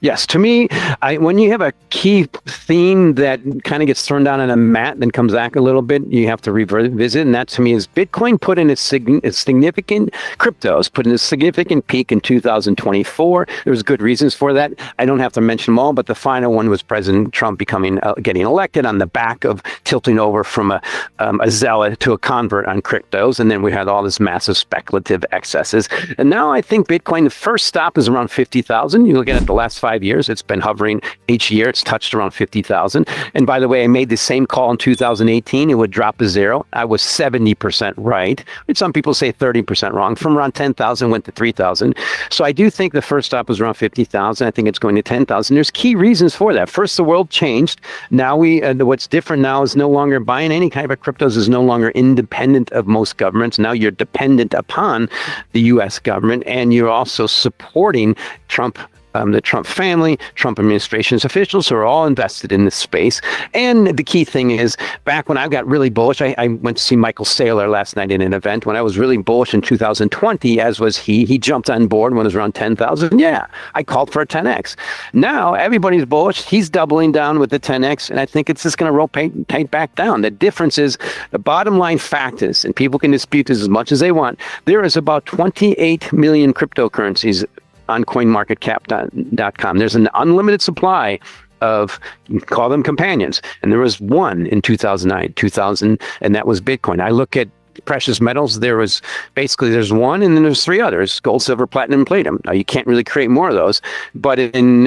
Yes, to me, when you have a key theme that kind of gets thrown down on a mat, then comes back a little bit, you have to revisit. And that to me is Bitcoin put in a significant, cryptos put in a significant peak in 2024. There was good reasons for that. I don't have to mention them all, but the final one was President Trump getting elected on the back of tilting over from a zealot to a convert on cryptos. And then we had all this massive speculative excesses. And now I think Bitcoin, the first stop is around 50,000. You look at it the last 5 years, it's been hovering each year. It's touched around 50,000. And by the way, I made the same call in 2018. It would drop to zero. I was 70% right, which some people say 30% wrong. From around 10,000 went to 3,000. So I do think the first stop was around 50,000. I think it's going to 10,000. There's key reasons for that. First, the world changed. Now what's different now is no longer buying any kind of cryptos is no longer independent of most governments. Now you're dependent upon the U.S. government, and you're also supporting Trump, the Trump family, Trump administration's officials who are all invested in this space. And the key thing is, back when I got really bullish, I went to see Michael Saylor last night in an event. When I was really bullish in 2020, as was he jumped on board when it was around 10,000. Yeah, I called for a 10x. Now everybody's bullish. He's doubling down with the 10x, and I think it's just going to rotate back down. The difference is, the bottom line fact is, and people can dispute this as much as they want, there is about 28 million cryptocurrencies on CoinMarketCap.com. There's an unlimited supply of, you can call them companions. And there was one in 2009, 2000, and that was Bitcoin. I look at precious metals, there's one, and then there's three others: gold, silver, platinum, and palladium. Now, you can't really create more of those, but in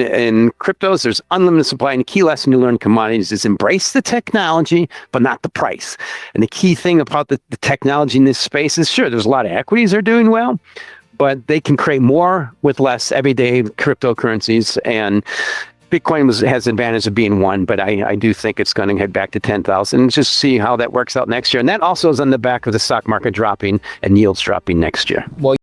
cryptos, there's unlimited supply. And the key lesson you learn in commodities is embrace the technology, but not the price. And the key thing about the technology in this space is, sure, there's a lot of equities that are doing well, but they can create more with less everyday cryptocurrencies. And Bitcoin has the advantage of being one, but I do think it's going to head back to 10,000. Just see how that works out next year. And that also is on the back of the stock market dropping and yields dropping next year. Well,